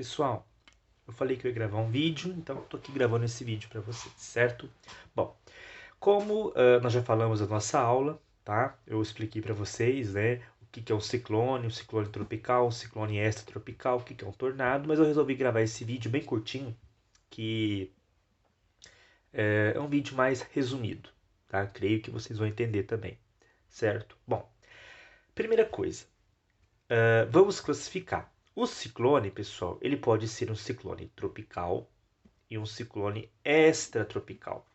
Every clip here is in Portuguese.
Pessoal, eu falei que eu ia gravar um vídeo, então eu tô aqui gravando esse vídeo para vocês, certo? Bom, como nós já falamos na nossa aula, tá? Eu expliquei para vocês, né, o que é um ciclone tropical, um ciclone extratropical, o que é um tornado, mas eu resolvi gravar esse vídeo bem curtinho, que é um vídeo mais resumido, tá? Creio que vocês vão entender também, certo? Bom, primeira coisa, vamos classificar. O ciclone, pessoal, ele pode ser um ciclone tropical e um ciclone extratropical.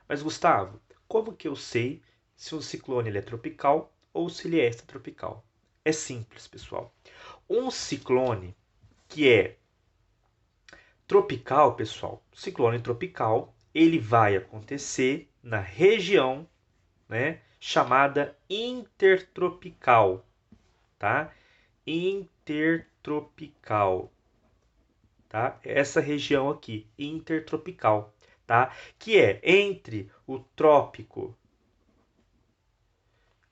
Mas, Gustavo, como que eu sei se um ciclone ele é tropical ou se ele é extratropical? É simples, pessoal. Um ciclone que é tropical, pessoal, ciclone tropical, ele vai acontecer na região, né, chamada intertropical, tá? Intertropical, tá? Essa região aqui, intertropical, tá? Que é entre o trópico,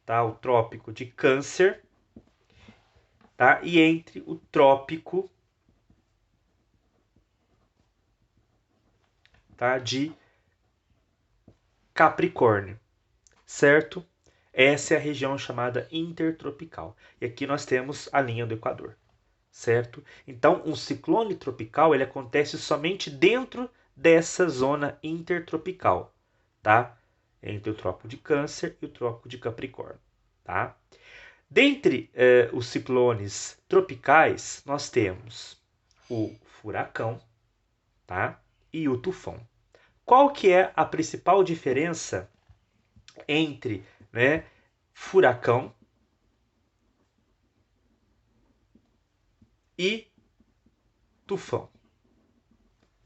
tá? O trópico de Câncer, tá? E entre o trópico, tá? De Capricórnio, certo? Essa é a região chamada intertropical. E aqui nós temos a linha do Equador, certo? Então, um ciclone tropical ele acontece somente dentro dessa zona intertropical, tá? Entre o trópico de Câncer e o trópico de Capricórnio, tá? Dentre os ciclones tropicais, nós temos o furacão, tá? E o tufão. Qual que é a principal diferença entre, né, furacão e tufão?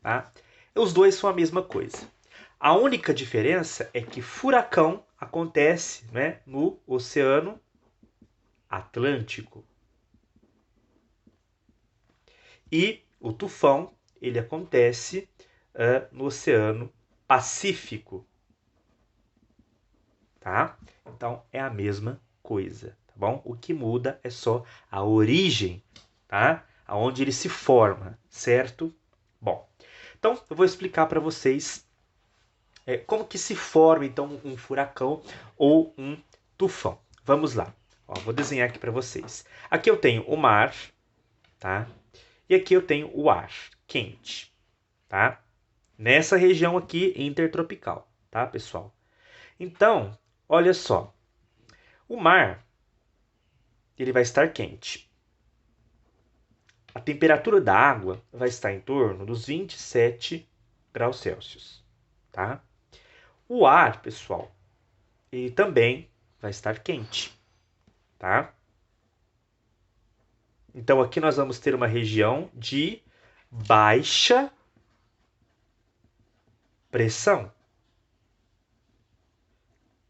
Tá? Os dois são a mesma coisa. A única diferença é que furacão acontece, né, no Oceano Atlântico e o tufão ele acontece no Oceano Pacífico, tá? Então é a mesma coisa, tá bom? O que muda é só a origem, tá? Aonde ele se forma, certo? Bom, então eu vou explicar para vocês como que se forma então um furacão ou um tufão. Vamos lá. Ó, vou desenhar aqui para vocês. Aqui eu tenho o mar, tá? E aqui eu tenho o ar quente, tá? Nessa região aqui intertropical, tá, pessoal? Então, olha só. O mar, ele vai estar quente. A temperatura da água vai estar em torno dos 27 graus Celsius, tá? O ar, pessoal, ele também vai estar quente, tá? Então aqui nós vamos ter uma região de baixa pressão.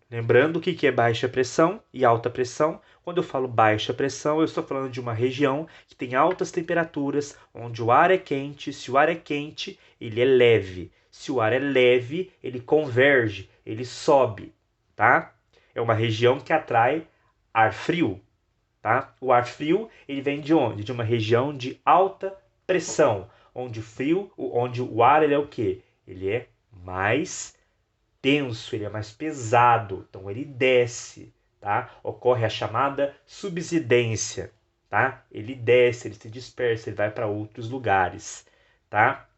Lembrando o que é baixa pressão e alta pressão. Quando eu falo baixa pressão, eu estou falando de uma região que tem altas temperaturas, onde o ar é quente. Se o ar é quente, ele é leve. Se o ar é leve, ele converge, ele sobe, tá? É uma região que atrai ar frio, tá? O ar frio, ele vem de onde? De uma região de alta pressão, onde o ar ele é o quê? Ele é mais denso, ele é mais pesado, então ele desce, tá? Ocorre a chamada subsidência, tá? Ele desce, ele se dispersa, ele vai para outros lugares, tá?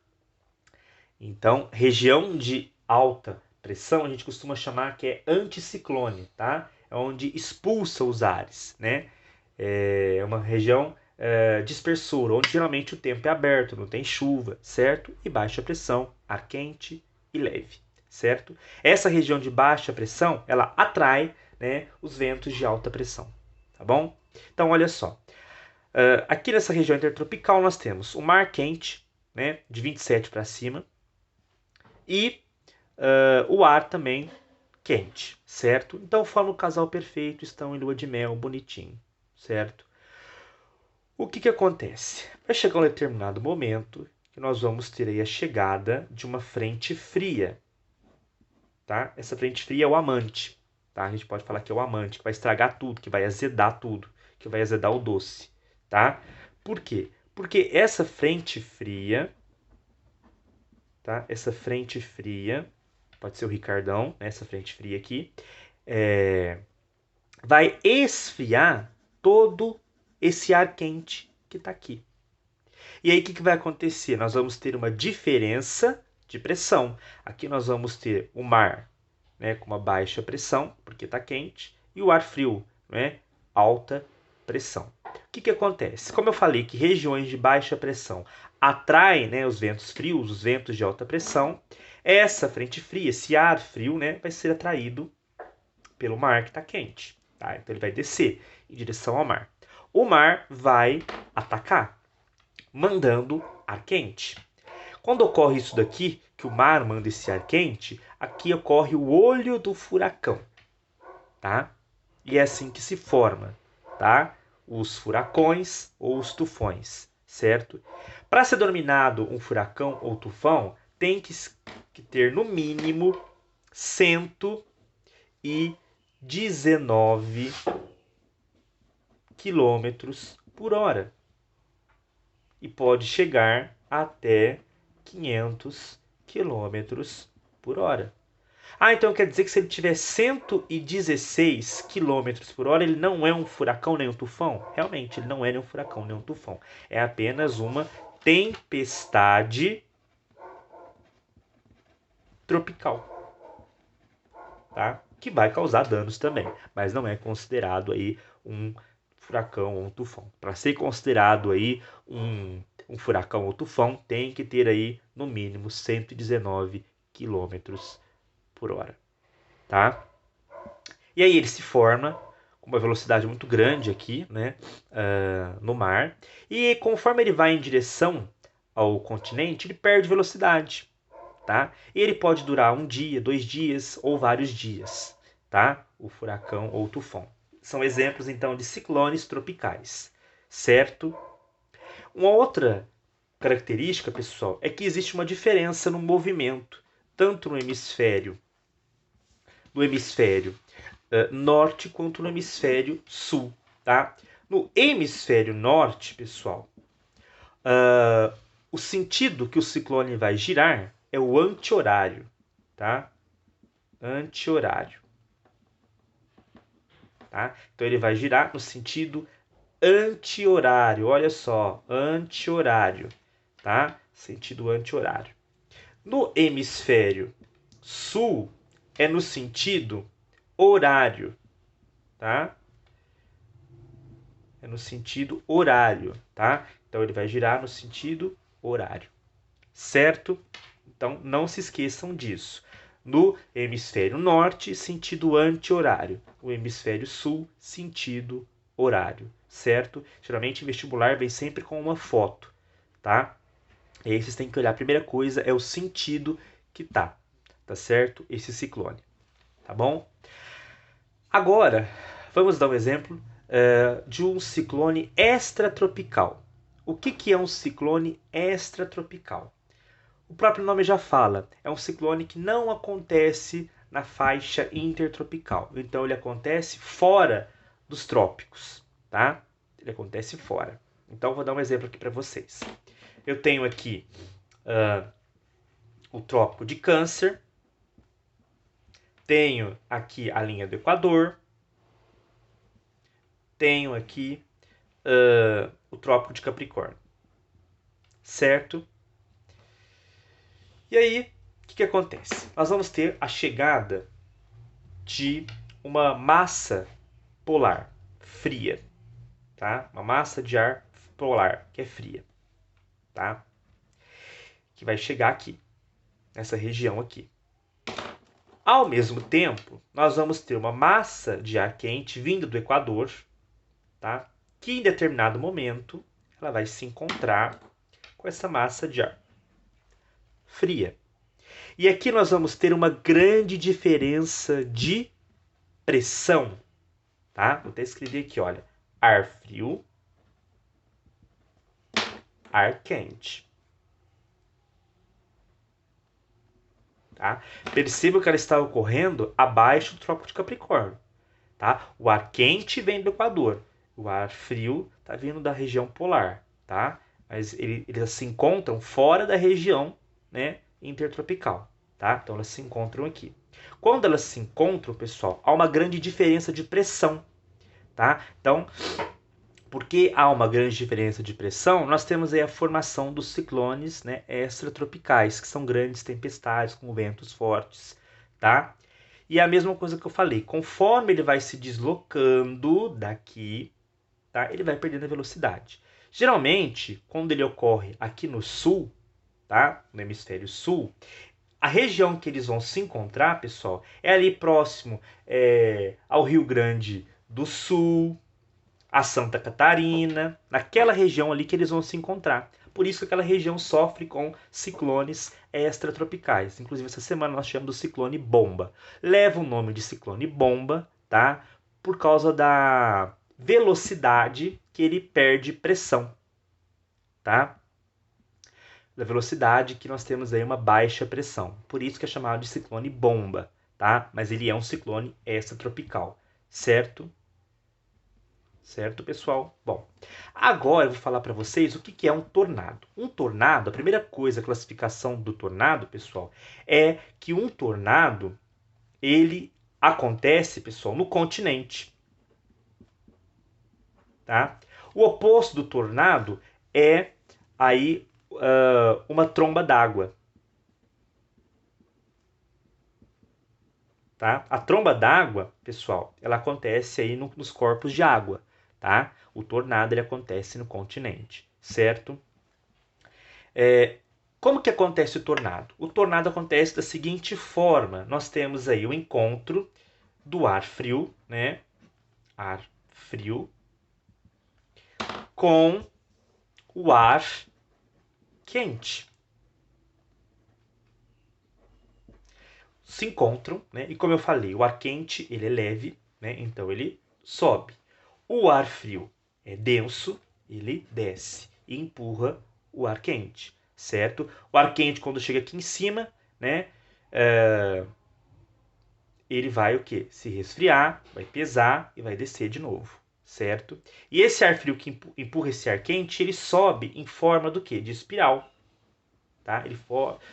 Então, região de alta pressão a gente costuma chamar que é anticiclone, tá? É onde expulsa os ares, né? É uma região dispersora, onde geralmente o tempo é aberto, não tem chuva, certo? E baixa pressão, ar quente e leve, certo? Essa região de baixa pressão, ela atrai, né, os ventos de alta pressão, tá bom? Então, olha só. Aqui nessa região intertropical nós temos o mar quente, né, de 27 para cima, e o ar também quente, certo? Então forma o casal perfeito, estão em lua de mel, bonitinho, certo? O que acontece? Vai chegar um determinado momento que nós vamos ter aí a chegada de uma frente fria, tá? Essa frente fria é o amante, tá? A gente pode falar que é o amante, que vai estragar tudo, que vai azedar tudo, que vai azedar o doce, tá? Por quê? Porque essa frente fria, tá? Essa frente fria, pode ser o Ricardão, né? Essa frente fria aqui, vai esfriar todo esse ar quente que está aqui. E aí o que vai acontecer? Nós vamos ter uma diferença de pressão. Aqui nós vamos ter o mar, né, com uma baixa pressão, porque está quente, e o ar frio, né, alta pressão. O que acontece? Como eu falei que regiões de baixa pressão atraem, né, os ventos frios, os ventos de alta pressão, essa frente fria, esse ar frio, né, vai ser atraído pelo mar que está quente. Tá? Então ele vai descer em direção ao mar. O mar vai atacar, mandando ar quente. Quando ocorre isso daqui, que o mar manda esse ar quente, aqui ocorre o olho do furacão, tá? E é assim que se forma, tá? Os furacões ou os tufões, certo? Para ser denominado um furacão ou tufão, tem que ter no mínimo 119 quilômetros por hora. E pode chegar até 500 quilômetros por hora. Então quer dizer que se ele tiver 116 quilômetros por hora, ele não é um furacão nem um tufão? Realmente, ele não é nem um furacão nem um tufão. É apenas uma tempestade tropical, tá? Que vai causar danos também, mas não é considerado aí um furacão ou um tufão. Para ser considerado aí um furacão ou tufão, tem que ter aí no mínimo 119 quilômetros por hora, tá? E aí ele se forma com uma velocidade muito grande aqui, né, no mar, e conforme ele vai em direção ao continente, ele perde velocidade, tá? E ele pode durar um dia, 2 dias ou vários dias, tá? O furacão ou o tufão. São exemplos, então, de ciclones tropicais, certo? Uma outra característica, pessoal, é que existe uma diferença no movimento, tanto no hemisfério norte quanto no hemisfério sul, tá? No hemisfério norte, pessoal, o sentido que o ciclone vai girar é o anti-horário, tá? Anti-horário, tá? Então ele vai girar no sentido anti-horário, olha só, anti-horário, tá? Sentido anti-horário. No hemisfério sul é no sentido horário, tá? É no sentido horário, tá? Então ele vai girar no sentido horário, certo? Então não se esqueçam disso. No hemisfério norte, sentido anti-horário. No hemisfério sul, sentido horário, certo? Geralmente vestibular vem sempre com uma foto, tá? E aí vocês têm que olhar, a primeira coisa é o sentido que tá certo? Esse ciclone, tá bom? Agora, vamos dar um exemplo de um ciclone extratropical. O que é um ciclone extratropical? O próprio nome já fala, é um ciclone que não acontece na faixa intertropical. Então ele acontece fora dos trópicos, tá? Ele acontece fora. Então vou dar um exemplo aqui para vocês. Eu tenho aqui o Trópico de Câncer, tenho aqui a linha do Equador, tenho aqui o Trópico de Capricórnio, certo? E aí, o que acontece? Nós vamos ter a chegada de uma massa polar fria, tá? Uma massa de ar polar que é fria, tá? Que vai chegar aqui, nessa região aqui. Ao mesmo tempo, nós vamos ter uma massa de ar quente vindo do Equador, tá? Que em determinado momento ela vai se encontrar com essa massa de ar fria. E aqui nós vamos ter uma grande diferença de pressão, tá? Vou até escrever aqui, olha, ar frio, ar quente. Tá? Perceba que ela está ocorrendo abaixo do Trópico de Capricórnio. Tá? O ar quente vem do Equador, o ar frio está vindo da região polar. Tá? mas eles se encontram fora da região, né, intertropical, tá? Então elas se encontram aqui. Quando elas se encontram, pessoal, há uma grande diferença de pressão, tá? Então, porque há uma grande diferença de pressão, nós temos aí a formação dos ciclones, né, extratropicais, que são grandes tempestades com ventos fortes, tá? E é a mesma coisa que eu falei, conforme ele vai se deslocando daqui, tá, ele vai perdendo a velocidade. Geralmente, quando ele ocorre aqui no sul, tá, no hemisfério sul, a região que eles vão se encontrar, pessoal, é ali próximo ao Rio Grande do Sul, a Santa Catarina, naquela região ali que eles vão se encontrar. Por isso que aquela região sofre com ciclones extratropicais. Inclusive, essa semana nós chamamos do ciclone bomba. Leva o nome de ciclone bomba, tá? Por causa da velocidade que ele perde pressão, tá? Da velocidade que nós temos aí uma baixa pressão. Por isso que é chamado de ciclone bomba, tá? Mas ele é um ciclone extratropical, certo? Certo, pessoal? Bom, agora eu vou falar para vocês o que é um tornado. Um tornado, a primeira coisa, a classificação do tornado, pessoal, é que um tornado, ele acontece, pessoal, no continente, tá? O oposto do tornado é aí uma tromba d'água, tá? A tromba d'água, pessoal, ela acontece aí nos corpos de água, tá? O tornado ele acontece no continente, certo? Como que acontece o tornado? O tornado acontece da seguinte forma: nós temos aí o encontro do ar frio, né? Ar frio com o ar quente. Se encontram, né? E como eu falei, o ar quente ele é leve, né? Então ele sobe. O ar frio é denso, ele desce e empurra o ar quente, certo? O ar quente quando chega aqui em cima, né? Ele vai o quê? Se resfriar, vai pesar e vai descer de novo, certo? E esse ar frio que empurra esse ar quente, ele sobe em forma do quê? De espiral, tá? Ele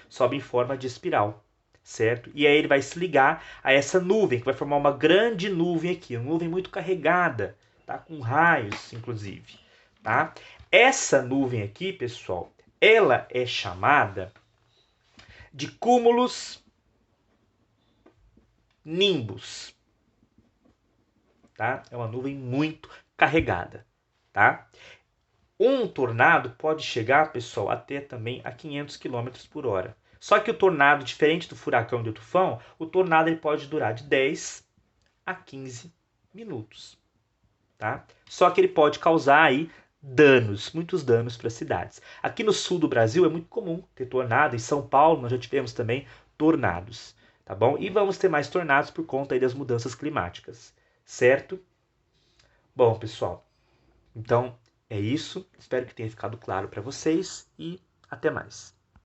sobe em forma de espiral, certo? E aí ele vai se ligar a essa nuvem, que vai formar uma grande nuvem aqui, uma nuvem muito carregada, tá? Com raios, inclusive, tá? Essa nuvem aqui, pessoal, ela é chamada de cúmulos nimbus, tá? É uma nuvem muito carregada, tá? Um tornado pode chegar, pessoal, até também a 500 quilômetros por hora. Só que o tornado, diferente do furacão e do tufão, o tornado ele pode durar de 10 a 15 minutos, tá? Só que ele pode causar aí danos, muitos danos para as cidades. Aqui no sul do Brasil é muito comum ter tornado, em São Paulo nós já tivemos também tornados, tá bom? E vamos ter mais tornados por conta aí das mudanças climáticas, certo? Bom, pessoal, então é isso. Espero que tenha ficado claro para vocês e até mais.